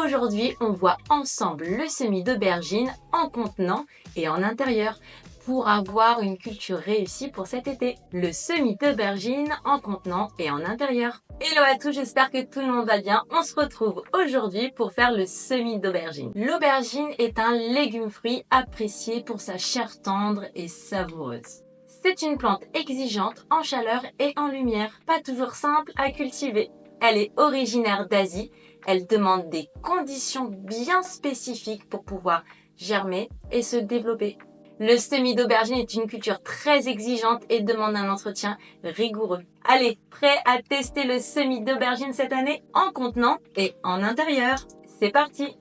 Aujourd'hui, on voit ensemble le semis d'aubergine en contenant et en intérieur pour avoir une culture réussie pour cet été. Le semis d'aubergine en contenant et en intérieur. Hello à tous, j'espère que tout le monde va bien. On se retrouve aujourd'hui pour faire le semis d'aubergine. L'aubergine est un légume-fruit apprécié pour sa chair tendre et savoureuse. C'est une plante exigeante en chaleur et en lumière, pas toujours simple à cultiver. Elle est originaire d'Asie, elle demande des conditions bien spécifiques pour pouvoir germer et se développer. Le semis d'aubergine est une culture très exigeante et demande un entretien rigoureux. Allez, prêt à tester le semis d'aubergine cette année en contenant et en intérieur? C'est parti!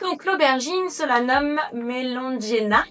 Donc l'aubergine, Solanum melongena,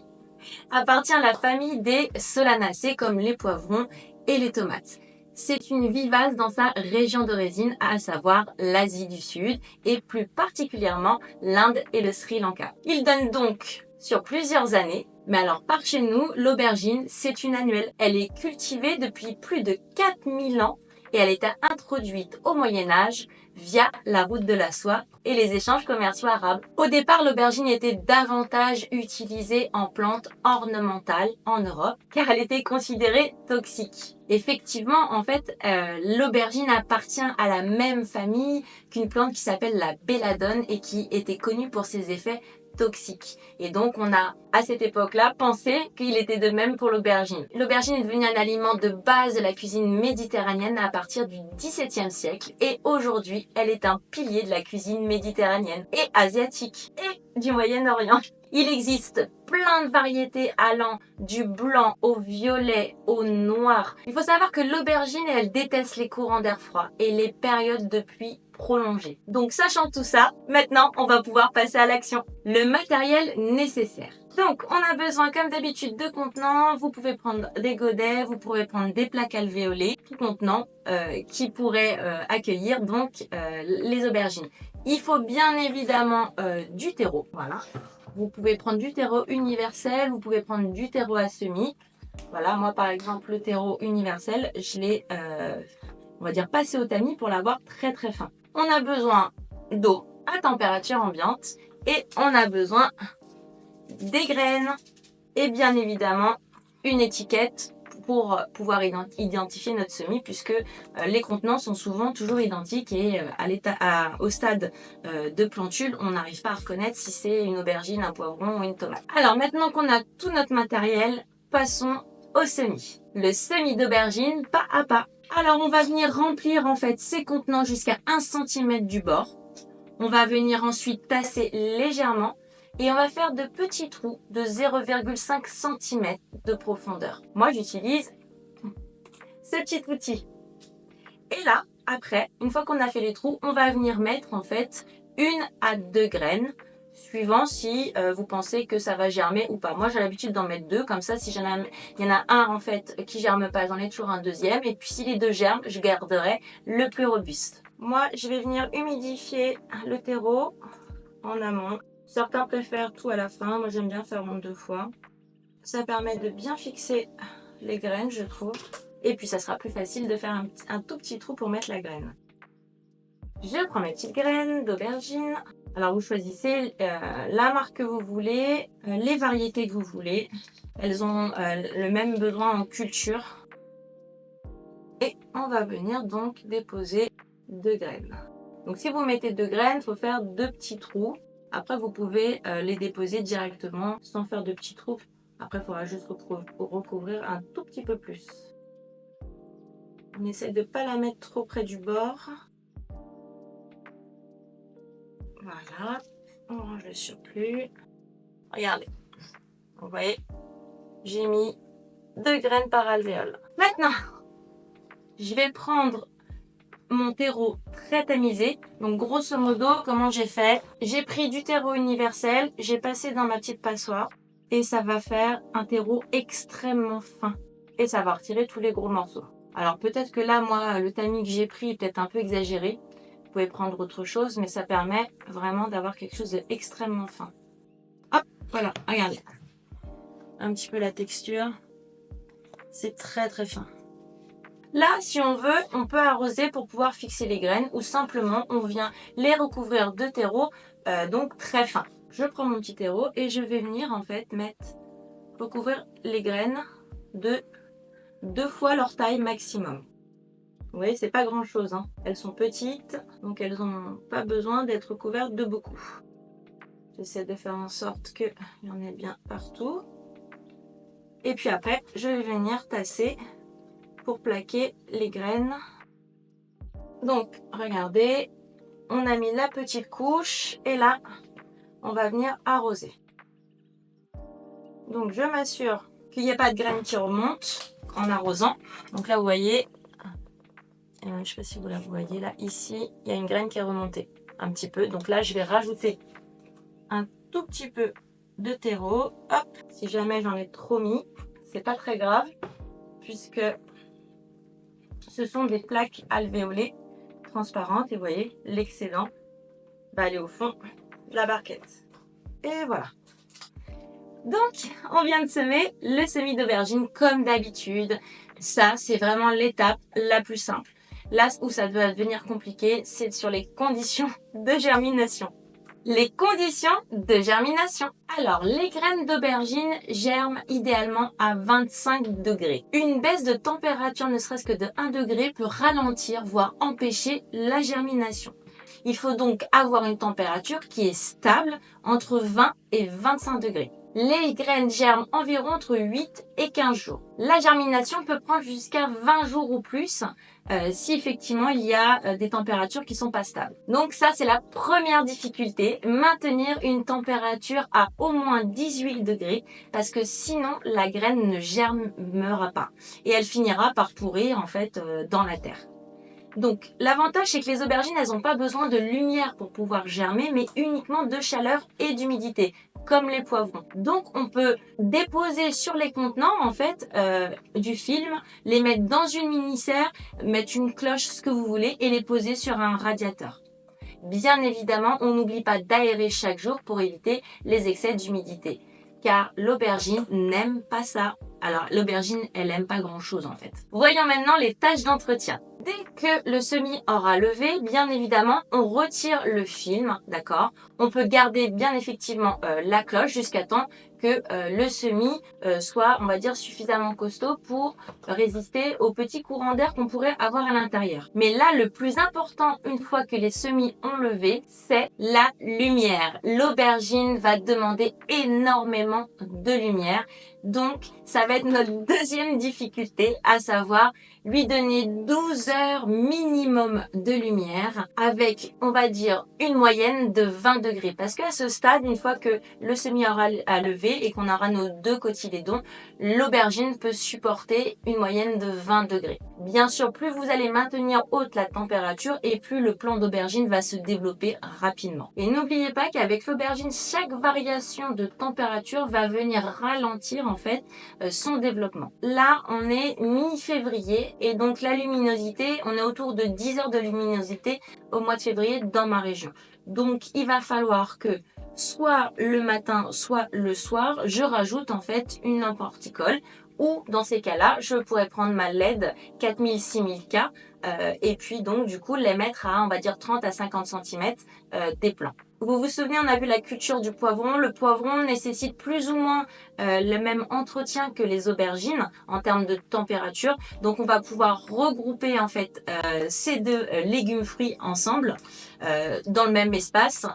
appartient à la famille des solanacées comme les poivrons et les tomates. C'est une vivace dans sa région d'origine, à savoir l'Asie du Sud et plus particulièrement l'Inde et le Sri Lanka. Il donne donc sur plusieurs années, mais alors par chez nous, l'aubergine, c'est une annuelle. Elle est cultivée depuis plus de 4000 ans et elle était introduite au Moyen-Âge via la route de la soie et les échanges commerciaux arabes. Au départ, l'aubergine était davantage utilisée en plante ornementale en Europe car elle était considérée toxique. Effectivement, en fait, l'aubergine appartient à la même famille qu'une plante qui s'appelle la belladone et qui était connue pour ses effets toxiques. Et donc, on a, à cette époque-là, pensé qu'il était de même pour l'aubergine. L'aubergine est devenue un aliment de base de la cuisine méditerranéenne à partir du XVIIe siècle et aujourd'hui, elle est un pilier de la cuisine méditerranéenne et asiatique et du Moyen-Orient. Il existe plein de variétés allant du blanc au violet au noir. Il faut savoir que l'aubergine, elle déteste les courants d'air froid et les périodes de pluie prolongées. Donc, sachant tout ça, maintenant, on va pouvoir passer à l'action. Le matériel nécessaire. Donc, on a besoin, comme d'habitude, de contenants. Vous pouvez prendre des godets, vous pouvez prendre des plaques alvéolées, tout contenant qui pourrait accueillir donc les aubergines. Il faut bien évidemment du terreau, voilà. Vous pouvez prendre du terreau universel, vous pouvez prendre du terreau à semis. Voilà, moi par exemple, le terreau universel, je l'ai, on va dire, passé au tamis pour l'avoir très très fin. On a besoin d'eau à température ambiante et on a besoin des graines et bien évidemment une étiquette pour pouvoir identifier notre semis puisque les contenants sont souvent toujours identiques et au stade de plantule, on n'arrive pas à reconnaître si c'est une aubergine, un poivron ou une tomate. Alors maintenant qu'on a tout notre matériel, passons au semis. Le semis d'aubergine pas à pas. Alors on va venir remplir en fait ces contenants jusqu'à 1 cm du bord. On va venir ensuite tasser légèrement et on va faire de petits trous de 0,5 cm de profondeur. Moi, j'utilise ce petit outil. Et là, après, une fois qu'on a fait les trous, on va venir mettre en fait 1 à 2 graines, suivant si vous pensez que ça va germer ou pas. Moi, j'ai l'habitude d'en mettre 2, comme ça, si il y en a un en fait qui germe pas, j'en ai toujours un deuxième. Et puis si les 2 germent, je garderai le plus robuste. Moi, je vais venir humidifier le terreau en amont. Certains préfèrent tout à la fin, moi j'aime bien faire en 2 fois. Ça permet de bien fixer les graines, je trouve. Et puis ça sera plus facile de faire un tout petit trou pour mettre la graine. Je prends mes petites graines d'aubergine. Alors vous choisissez la marque que vous voulez, les variétés que vous voulez. Elles ont le même besoin en culture. Et on va venir donc déposer 2 graines. Donc si vous mettez 2 graines, il faut faire 2 petits trous. Après, vous pouvez les déposer directement sans faire de petits trous. Après, il faudra juste recouvrir un tout petit peu plus. On essaie de ne pas la mettre trop près du bord. Voilà. On range le surplus. Regardez. Vous voyez, j'ai mis 2 graines par alvéole. Maintenant, je vais prendre mon terreau très tamisé. Donc grosso modo, comment j'ai fait? J'ai pris du terreau universel, j'ai passé dans ma petite passoire et ça va faire un terreau extrêmement fin. Et ça va retirer tous les gros morceaux. Alors peut-être que là, moi, le tamis que j'ai pris est peut-être un peu exagéré. Vous pouvez prendre autre chose, mais ça permet vraiment d'avoir quelque chose d'extrêmement fin. Hop, voilà, regardez. Un petit peu la texture. C'est très très fin. Là, si on veut, on peut arroser pour pouvoir fixer les graines ou simplement on vient les recouvrir de terreau, donc très fin. Je prends mon petit terreau et je vais venir en fait recouvrir les graines de 2 fois leur taille maximum. Vous voyez, c'est pas grand chose, hein. Elles sont petites, donc elles n'ont pas besoin d'être couvertes de beaucoup. J'essaie de faire en sorte qu'il y en ait bien partout. Et puis après, je vais venir tasser pour plaquer les graines. Donc, regardez, on a mis la petite couche et là, on va venir arroser. Donc, je m'assure qu'il n'y ait pas de graines qui remontent en arrosant. Donc là, vous voyez, je ne sais pas si vous la voyez, là, ici, il y a une graine qui est remontée un petit peu. Donc là, je vais rajouter un tout petit peu de terreau. Hop, si jamais j'en ai trop mis, c'est pas très grave, puisque ce sont des plaques alvéolées transparentes. Et vous voyez, l'excédent va aller au fond de la barquette. Et voilà. Donc, on vient de semer le semis d'aubergine comme d'habitude. Ça, c'est vraiment l'étape la plus simple. Là où ça doit devenir compliqué, c'est sur les conditions de germination. Les conditions de germination. Alors, les graines d'aubergine germent idéalement à 25 degrés. Une baisse de température ne serait-ce que de 1 degré peut ralentir, voire empêcher la germination. Il faut donc avoir une température qui est stable entre 20 et 25 degrés. Les graines germent environ entre 8 et 15 jours. La germination peut prendre jusqu'à 20 jours ou plus si effectivement il y a des températures qui sont pas stables. Donc ça, c'est la première difficulté, maintenir une température à au moins 18 degrés parce que sinon la graine ne germera pas et elle finira par pourrir en fait dans la terre. Donc, l'avantage, c'est que les aubergines, elles n'ont pas besoin de lumière pour pouvoir germer, mais uniquement de chaleur et d'humidité, comme les poivrons. Donc, on peut déposer sur les contenants, en fait, du film, les mettre dans une mini-serre, mettre une cloche, ce que vous voulez, et les poser sur un radiateur. Bien évidemment, on n'oublie pas d'aérer chaque jour pour éviter les excès d'humidité, car l'aubergine n'aime pas ça. Alors, l'aubergine, elle aime pas grand-chose en fait. Voyons maintenant les tâches d'entretien. Dès que le semis aura levé, bien évidemment, on retire le film, d'accord? On peut garder bien effectivement la cloche jusqu'à temps que le semis soit, on va dire, suffisamment costaud pour résister aux petits courants d'air qu'on pourrait avoir à l'intérieur. Mais là, le plus important, une fois que les semis ont levé, c'est la lumière. L'aubergine va demander énormément de lumière. Donc, ça va être notre deuxième difficulté, à savoir lui donner 12 heures minimum de lumière avec, on va dire, une moyenne de 20 degrés. Parce qu'à ce stade, une fois que le semis aura levé et qu'on aura nos 2 cotylédons, l'aubergine peut supporter une moyenne de 20 degrés. Bien sûr, plus vous allez maintenir haute la température et plus le plant d'aubergine va se développer rapidement. Et n'oubliez pas qu'avec l'aubergine, chaque variation de température va venir ralentir en fait son développement. Là, on est mi-février et donc la luminosité, on est autour de 10 heures de luminosité au mois de février dans ma région. Donc, il va falloir que soit le matin, soit le soir, je rajoute en fait une lampe horticole ou dans ces cas-là, je pourrais prendre ma LED 4000-6000K et puis donc du coup les mettre à, on va dire, 30 à 50 cm des plants. Vous vous souvenez, on a vu la culture du poivron. Le poivron nécessite plus ou moins le même entretien que les aubergines en termes de température. Donc, on va pouvoir regrouper en fait ces deux légumes fruits ensemble dans le même espace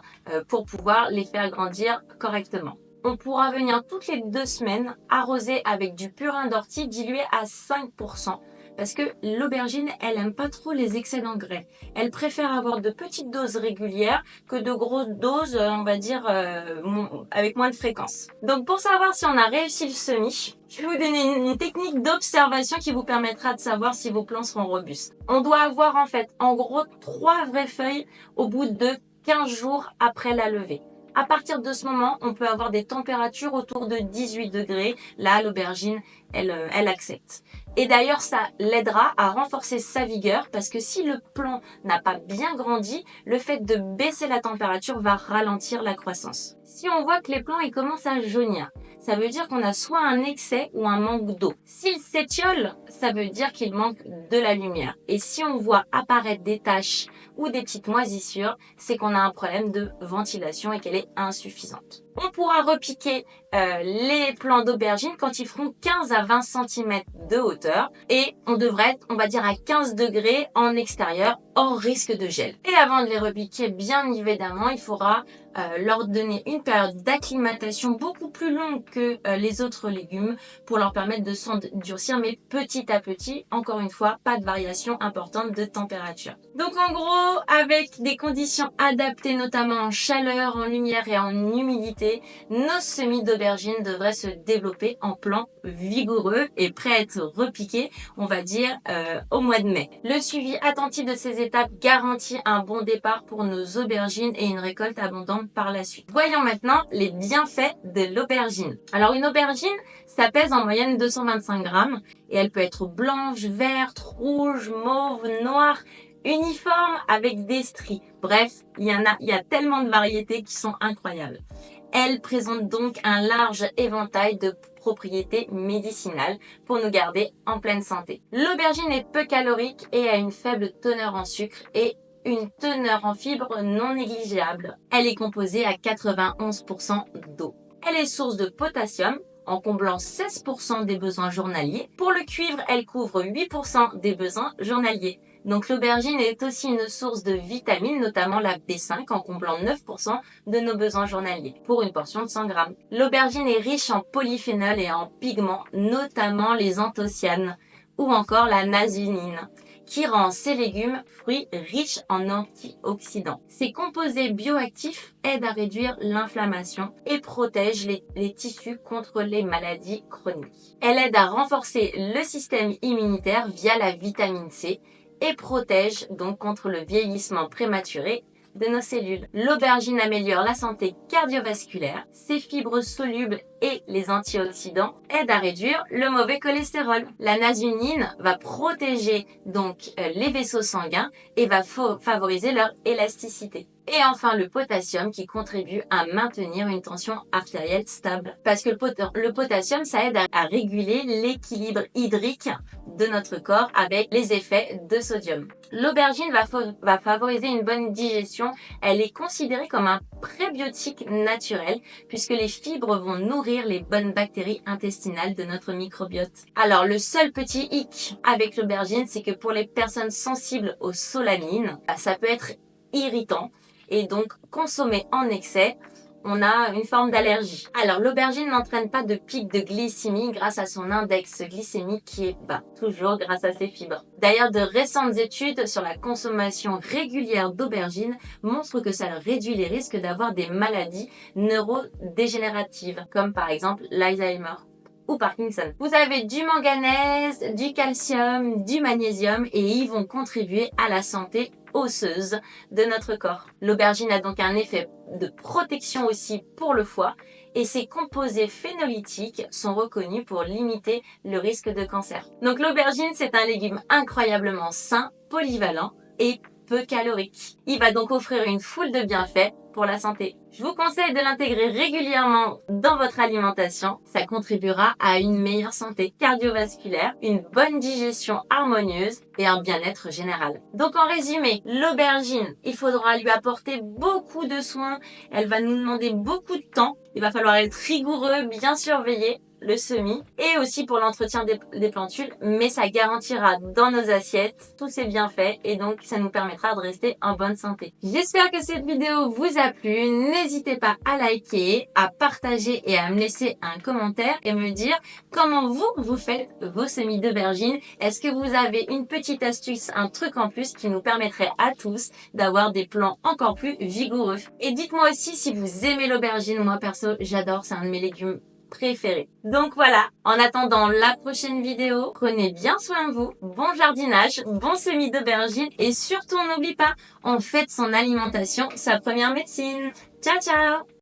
pour pouvoir les faire grandir correctement. On pourra venir toutes les 2 semaines arroser avec du purin d'ortie dilué à 5%. Parce que l'aubergine, elle aime pas trop les excès d'engrais. Elle préfère avoir de petites doses régulières que de grosses doses, on va dire, avec moins de fréquence. Donc pour savoir si on a réussi le semis, je vais vous donner une technique d'observation qui vous permettra de savoir si vos plants seront robustes. On doit avoir en fait, en gros, 3 vraies feuilles au bout de 15 jours après la levée. À partir de ce moment, on peut avoir des températures autour de 18 degrés. Là, l'aubergine, elle accepte. Et d'ailleurs, ça l'aidera à renforcer sa vigueur parce que si le plant n'a pas bien grandi, le fait de baisser la température va ralentir la croissance. Si on voit que les plants ils commencent à jaunir, ça veut dire qu'on a soit un excès ou un manque d'eau. S'il s'étiole, ça veut dire qu'il manque de la lumière. Et si on voit apparaître des taches ou des petites moisissures, c'est qu'on a un problème de ventilation et qu'elle est insuffisante. On pourra repiquer les plants d'aubergine quand ils feront 15 à 20 cm de hauteur et on devrait être, on va dire, à 15 degrés en extérieur, hors risque de gel. Et avant de les repiquer, bien évidemment, il faudra leur donner une période d'acclimatation beaucoup plus longue que les autres légumes pour leur permettre de s'endurcir, mais petit à petit, encore une fois, pas de variation importante de température. Donc en gros, avec des conditions adaptées, notamment en chaleur, en lumière et en humidité, nos semis d'aubergines devraient se développer en plants vigoureux et prêts à être repiqués, on va dire, au mois de mai. Le suivi attentif de ces étapes garantit un bon départ pour nos aubergines et une récolte abondante par la suite. Voyons maintenant les bienfaits de l'aubergine. Alors une aubergine, ça pèse en moyenne 225 grammes et elle peut être blanche, verte, rouge, mauve, noire, uniforme avec des stries. Bref, il y a tellement de variétés qui sont incroyables. Elle présente donc un large éventail de propriétés médicinales pour nous garder en pleine santé. L'aubergine est peu calorique et a une faible teneur en sucre et une teneur en fibres non négligeable. Elle est composée à 91% d'eau. Elle est source de potassium en comblant 16% des besoins journaliers. Pour le cuivre, elle couvre 8% des besoins journaliers. Donc l'aubergine est aussi une source de vitamines, notamment la B5, en comblant 9% de nos besoins journaliers, pour une portion de 100 grammes. L'aubergine est riche en polyphénols et en pigments, notamment les anthocyanes, ou encore la nasunine, qui rend ces légumes fruits riches en antioxydants. Ces composés bioactifs aident à réduire l'inflammation et protègent les tissus contre les maladies chroniques. Elle aide à renforcer le système immunitaire via la vitamine C et protège donc contre le vieillissement prématuré de nos cellules. L'aubergine améliore la santé cardiovasculaire. Ses fibres solubles et les antioxydants aident à réduire le mauvais cholestérol. La nasunine va protéger donc les vaisseaux sanguins et va favoriser leur élasticité. Et enfin, le potassium qui contribue à maintenir une tension artérielle stable. Parce que le potassium, ça aide à réguler l'équilibre hydrique de notre corps avec les effets de sodium. L'aubergine va favoriser une bonne digestion. Elle est considérée comme un prébiotique naturel puisque les fibres vont nourrir les bonnes bactéries intestinales de notre microbiote. Alors, le seul petit hic avec l'aubergine, c'est que pour les personnes sensibles aux solanines, ça peut être irritant. Et donc, consommer en excès, on a une forme d'allergie. Alors, l'aubergine n'entraîne pas de pic de glycémie grâce à son index glycémique qui est bas, toujours grâce à ses fibres. D'ailleurs, de récentes études sur la consommation régulière d'aubergines montrent que ça réduit les risques d'avoir des maladies neurodégénératives, comme par exemple l'Alzheimer ou Parkinson. Vous avez du manganèse, du calcium, du magnésium et ils vont contribuer à la santé osseuse de notre corps. L'aubergine a donc un effet de protection aussi pour le foie et ses composés phénolytiques sont reconnus pour limiter le risque de cancer. Donc l'aubergine, c'est un légume incroyablement sain, polyvalent et peu calorique. Il va donc offrir une foule de bienfaits pour la santé. Je vous conseille de l'intégrer régulièrement dans votre alimentation. Ça contribuera à une meilleure santé cardiovasculaire, une bonne digestion harmonieuse et un bien-être général. Donc en résumé, l'aubergine, il faudra lui apporter beaucoup de soins. Elle va nous demander beaucoup de temps. Il va falloir être rigoureux, bien surveiller le semis et aussi pour l'entretien des plantules, mais ça garantira dans nos assiettes tous ces bienfaits et donc ça nous permettra de rester en bonne santé. J'espère que cette vidéo vous a plu. N'hésitez pas à liker, à partager et à me laisser un commentaire et me dire comment vous faites vos semis d'aubergine. Est-ce que vous avez une petite astuce, un truc en plus qui nous permettrait à tous d'avoir des plants encore plus vigoureux. Et dites-moi aussi si vous aimez l'aubergine. Moi perso, j'adore, c'est un de mes légumes préférés. Donc voilà, en attendant la prochaine vidéo, prenez bien soin de vous, bon jardinage, bon semis d'aubergine et surtout on n'oublie pas, on fait de son alimentation sa première médecine. Ciao ciao!